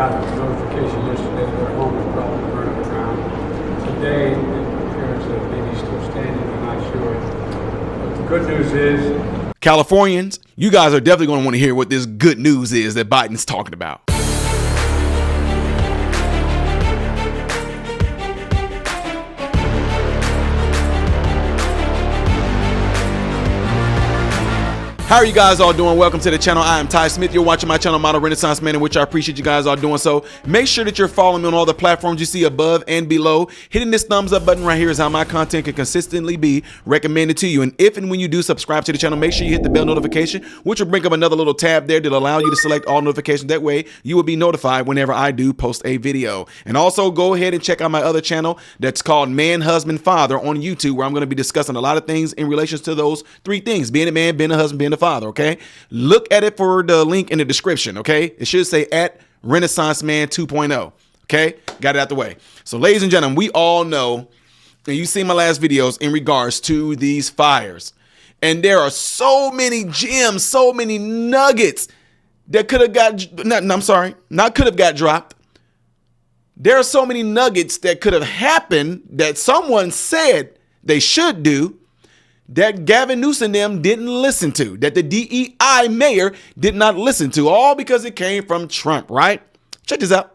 got the notification yesterday that their home was probably burned down. Today, it appears that maybe still standing, I'm not sure. But the good news is, Californians, you guys are definitely going to want to hear what this good news is that Biden's talking about. How are you guys all doing? Welcome to the channel. I am Ty Smith. You're watching my channel, Model Renaissance Man, in which I appreciate you guys all doing so. Make sure that you're following me on all the platforms you see above and below. Hitting this thumbs up button right here is how my content can consistently be recommended to you. And if and when you do subscribe to the channel, make sure you hit the bell notification, which will bring up another little tab there that will allow you to select all notifications. That way you will be notified whenever I do post a video. And also go ahead and check out my other channel that's called Man, Husband, Father on YouTube, where I'm going to be discussing a lot of things in relation to those three things: being a man, being a husband, being a father. Okay, look at it for the link in the description. Okay, it should say at Renaissance Man 2.0. Okay, got it out the way. So ladies and gentlemen, we all know, and you see my last videos in regards to these fires, and there are so many gems, so many nuggets that could have got, not could have got dropped. There are so many nuggets that could have happened that someone said they should do, that Gavin Newsom them didn't listen to, that the DEI mayor did not listen to, all because it came from Trump, right? Check this out.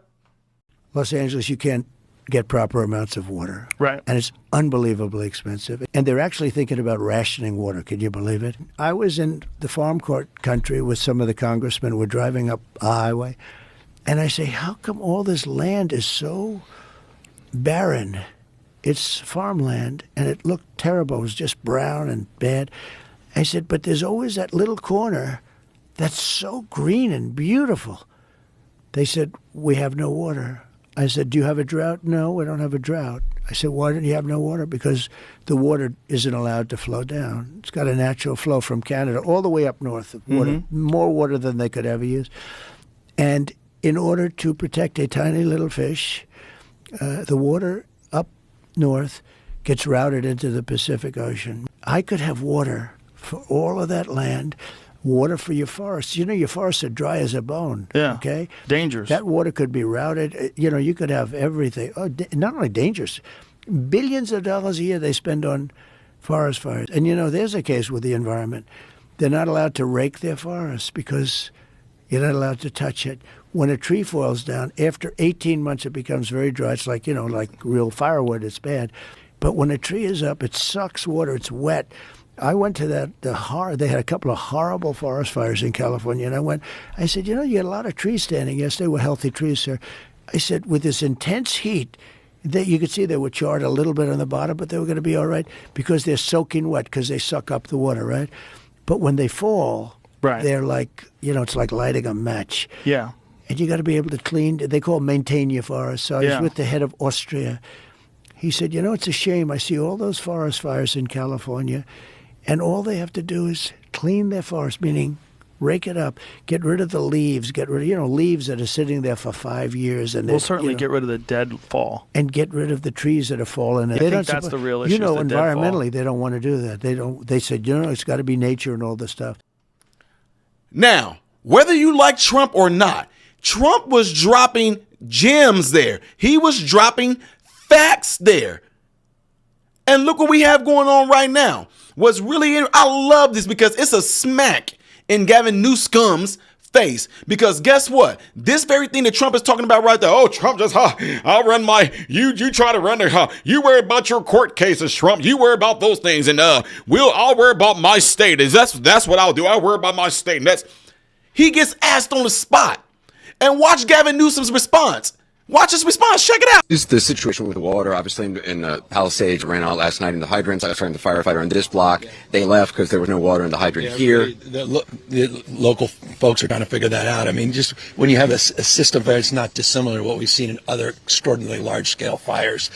Los Angeles, you can't get proper amounts of water. Right. And it's unbelievably expensive. And they're actually thinking about rationing water. Can you believe it? I was in the farm court country with some of the congressmen. We're driving up a highway. And I say, how come all this land is so barren? It's farmland, and it looked terrible. It was just brown and bad. I said, but there's always that little corner that's so green and beautiful. They said, we have no water. I said, do you have a drought? No, we don't have a drought. I said, why don't you have no water? Because the water isn't allowed to flow down. It's got a natural flow from Canada all the way up north of water, more water than they could ever use. And in order to protect a tiny little fish, the water up north gets routed into the Pacific Ocean. I could have water for all of that land, water for your forests. You know, your forests are dry as a bone. Yeah. Okay? Dangerous. That water could be routed. You know, you could have everything. Oh, not only dangerous, billions of dollars a year they spend on forest fires. And, you know, there's a case with the environment. They're not allowed to rake their forests because you're not allowed to touch it. When a tree falls down, after 18 months, it becomes very dry. It's like, you know, like real firewood. It's bad. But when a tree is up, it sucks water. It's wet. I went to they had a couple of horrible forest fires in California. And I said, you know, you had a lot of trees standing. Yes, they were healthy trees, sir. I said, with this intense heat, that you could see they were charred a little bit on the bottom, but they were going to be all right because they're soaking wet because they suck up the water, right? But when they fall, right, they're like, you know, it's like lighting a match. Yeah. And you got to be able to clean. They call it maintain your forest. So I was with the head of Austria. He said, you know, it's a shame. I see all those forest fires in California, and all they have to do is clean their forest, meaning rake it up, get rid of the leaves, get rid of, you know, leaves that are sitting there for 5 years. And we'll certainly get rid of the dead fall. And get rid of the trees that are falling. I think that's the real issue. You know, environmentally, they don't want to do that. They said, you know, it's got to be nature and all this stuff. Now, whether you like Trump or not, Trump was dropping gems there. He was dropping facts there. And look what we have going on right now. What's really, I love this because it's a smack in Gavin Newsom's face. Because guess what? This very thing that Trump is talking about right there. Oh, Trump just, I'll run my, you try to run the, you worry about your court cases, Trump. You worry about those things. And I'll worry about my state. That's what I'll do. I'll worry about my state. And he gets asked on the spot. And watch Gavin Newsom's response. Watch his response. Check it out. This is the situation with the water. Obviously, in Palisades, ran out last night in the hydrants. I was talking to the firefighter on this block. They left because there was no water in the hydrant here. The local folks are trying to figure that out. I mean, just when you have a system where it's not dissimilar to what we've seen in other extraordinarily large-scale fires,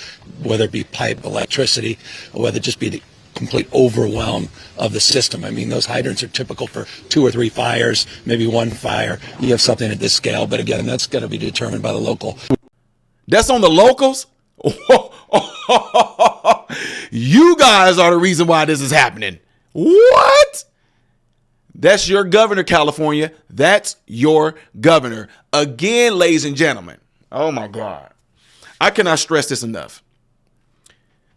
whether it be pipe, electricity, or whether it just be the complete overwhelm of the system. I mean, those hydrants are typical for 2 or 3 fires, maybe 1 fire. You have something at this scale, but again, that's going to be determined by the local. That's on the locals? You guys are the reason why this is happening. What? That's your governor, California. That's your governor. Again, ladies and gentlemen. Oh my God. I cannot stress this enough.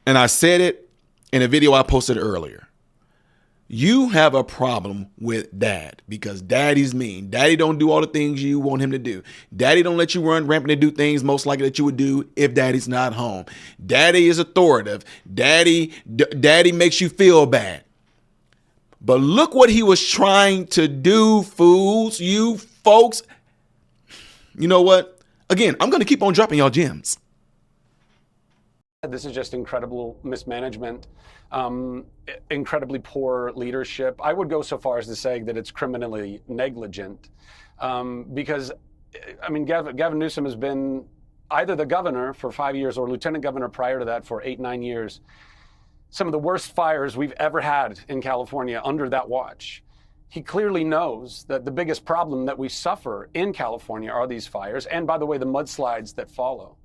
And I said it in a video I posted earlier. You have a problem with dad because daddy's mean. Daddy don't do all the things you want him to do. Daddy don't let you run rampant and do things most likely that you would do if daddy's not home. Daddy is authoritative. Daddy makes you feel bad. But look what he was trying to do, fools, you folks. You know what? Again, I'm going to keep on dropping y'all gems. This is just incredible mismanagement, incredibly poor leadership. I would go so far as to say that it's criminally negligent because, I mean, Gavin Newsom has been either the governor for 5 years or lieutenant governor prior to that for 8-9 years. Some of the worst fires we've ever had in California under that watch. He clearly knows that the biggest problem that we suffer in California are these fires, and by the way, the mudslides that follow.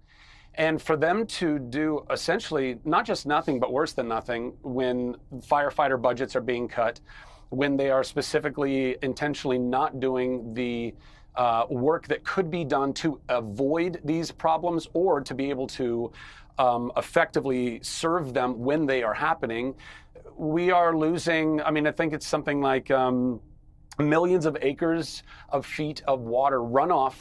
And for them to do essentially not just nothing, but worse than nothing when firefighter budgets are being cut, when they are specifically intentionally not doing the work that could be done to avoid these problems or to be able to effectively serve them when they are happening, we are losing, I mean, I think it's something like millions of acres of feet of water runoff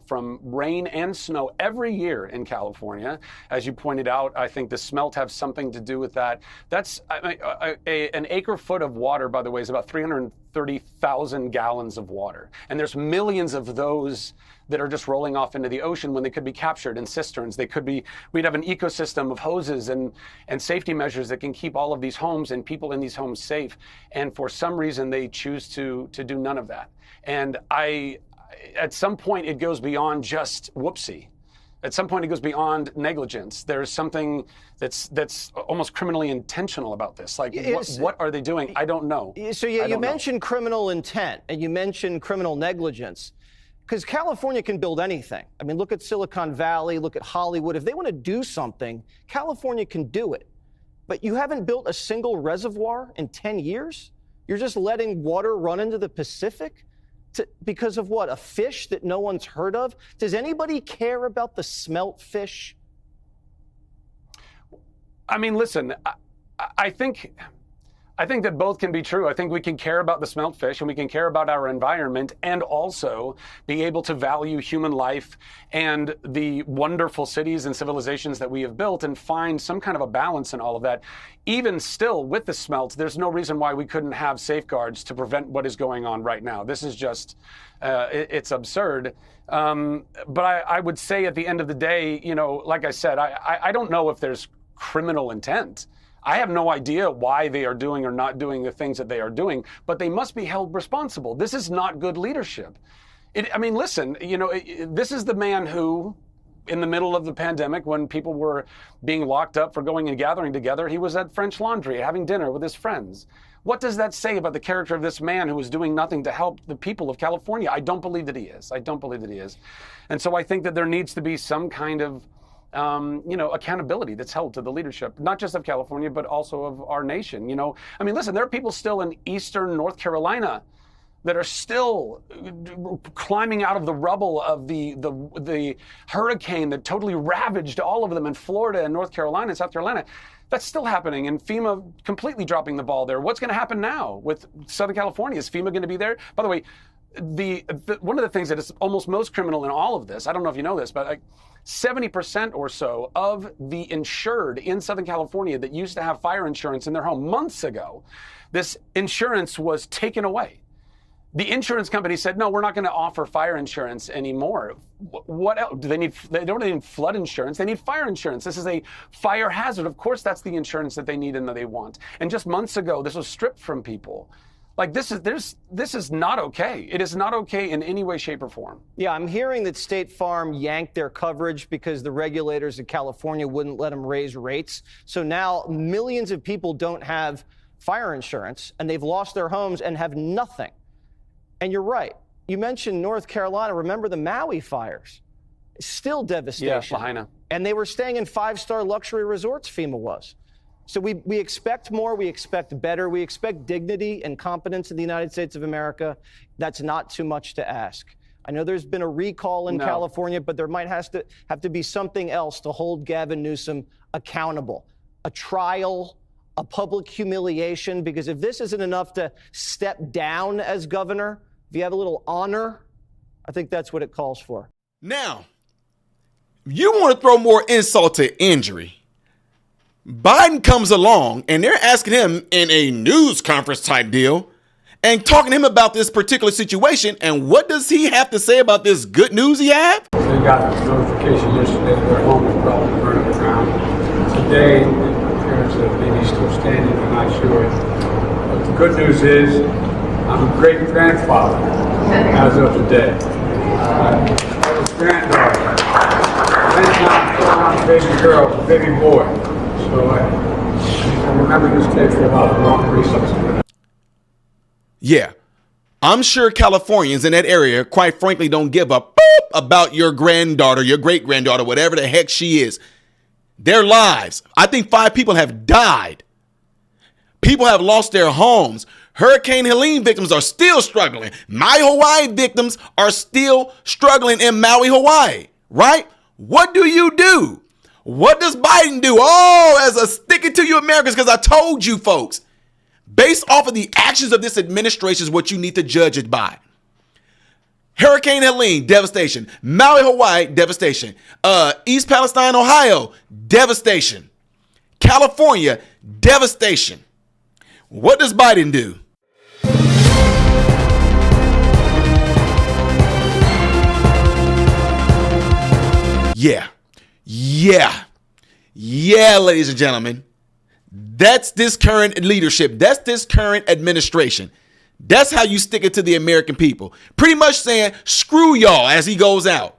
from rain and snow every year in California. As you pointed out, I think the smelt have something to do with that. That's an acre foot of water, by the way, is about 330,000 gallons of water. And there's millions of those that are just rolling off into the ocean when they could be captured in cisterns. We'd have an ecosystem of hoses and safety measures that can keep all of these homes and people in these homes safe. And for some reason, they choose to do none of that. And at some point, it goes beyond just whoopsie. At some point, it goes beyond negligence. There's something that's almost criminally intentional about this. Like, what are they doing? I don't know. So you mentioned criminal intent and you mentioned criminal negligence. Because California can build anything. I mean, look at Silicon Valley, look at Hollywood. If they want to do something, California can do it. But you haven't built a single reservoir in 10 years? You're just letting water run into the Pacific? Because of what? A fish that no one's heard of? Does anybody care about the smelt fish? I mean, listen, I think that both can be true. I think we can care about the smelt fish and we can care about our environment and also be able to value human life and the wonderful cities and civilizations that we have built and find some kind of a balance in all of that. Even still with the smelt, there's no reason why we couldn't have safeguards to prevent what is going on right now. This is just, it's absurd. But I would say at the end of the day, you know, like I said, I don't know if there's criminal intent. I have no idea why they are doing or not doing the things that they are doing, but they must be held responsible. This is not good leadership. I mean, listen, you know, this is the man who, in the middle of the pandemic, when people were being locked up for going and gathering together, he was at French Laundry having dinner with his friends. What does that say about the character of this man who is doing nothing to help the people of California? I don't believe that he is. I don't believe that he is. And so I think that there needs to be some kind of accountability that's held to the leadership, not just of California, but also of our nation. You know, I mean, listen, there are people still in eastern North Carolina that are still climbing out of the rubble of the hurricane that totally ravaged all of them in Florida and North Carolina and South Carolina. That's still happening, and FEMA completely dropping the ball there. What's going to happen now with Southern California? Is FEMA going to be there? By the way, one of the things that is almost most criminal in all of this, I don't know if you know this, but 70% or so of the insured in Southern California that used to have fire insurance in their home months ago, this insurance was taken away. The insurance company said, no, we're not going to offer fire insurance anymore. What else? They don't need flood insurance. They need fire insurance. This is a fire hazard. Of course, that's the insurance that they need and that they want. And just months ago, this was stripped from people. Like, this is not okay. It is not okay in any way, shape, or form. Yeah, I'm hearing that State Farm yanked their coverage because the regulators in California wouldn't let them raise rates. So now millions of people don't have fire insurance, and they've lost their homes and have nothing. And you're right. You mentioned North Carolina. Remember the Maui fires? Still devastation. Yeah, Lahaina. And they were staying in 5-star luxury resorts, FEMA was. So we expect more, we expect better, we expect dignity and competence in the United States of America. That's not too much to ask. I know there's been a recall in California, but there might have to be something else to hold Gavin Newsom accountable. A trial, a public humiliation, because if this isn't enough to step down as governor, if you have a little honor, I think that's what it calls for. Now, you want to throw more insult to injury. Biden comes along and they're asking him in a news conference type deal and talking to him about this particular situation. And what does he have to say about this good news he had? They got a notification yesterday that their home was probably burned to the ground. Today, the parents of the baby still standing, they're not sure. But the good news is, I'm a great grandfather as of today. I was granddaughter. Then I'm a baby girl, a baby boy. So I remember this day for about a long reasons. Yeah, I'm sure Californians in that area, quite frankly, don't give a boop about your granddaughter, your great granddaughter, whatever the heck she is. Their lives. I think 5 people have died. People have lost their homes. Hurricane Helene victims are still struggling. Maui, Hawaii victims are still struggling in Maui, Hawaii, right? What do? What does Biden do? Oh, as a sticking to you Americans, because I told you folks, based off of the actions of this administration is what you need to judge it by. Hurricane Helene, devastation. Maui, Hawaii, devastation. East Palestine, Ohio, devastation. California, devastation. What does Biden do? Yeah, ladies and gentlemen. That's this current leadership. That's this current administration. That's how you stick it to the American people. Pretty much saying, screw y'all as he goes out.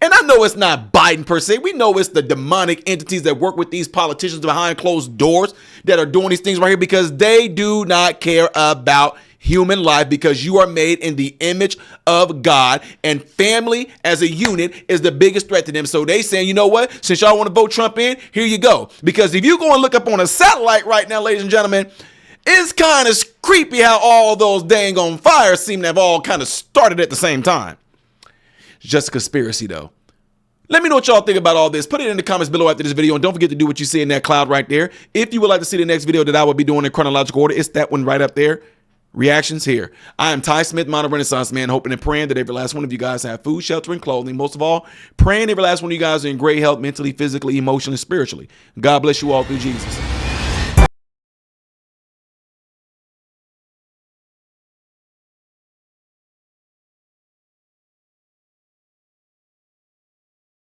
And I know it's not Biden per se. We know it's the demonic entities that work with these politicians behind closed doors that are doing these things right here because they do not care about human life because you are made in the image of God and family as a unit is the biggest threat to them. So they saying, you know what? Since y'all want to vote Trump in, here you go. Because if you go and look up on a satellite right now, ladies and gentlemen, it's kind of creepy how all those dang on fires seem to have all kind of started at the same time. It's just a conspiracy though. Let me know what y'all think about all this. Put it in the comments below after this video. And don't forget to do what you see in that cloud right there. If you would like to see the next video that I will be doing in chronological order, it's that one right up there. Reactions here. I am Ty Smith, Modern Renaissance Man, hoping and praying that every last one of you guys have food, shelter, and clothing. Most of all, praying every last one of you guys are in great health, mentally, physically, emotionally, spiritually. God bless you all through Jesus.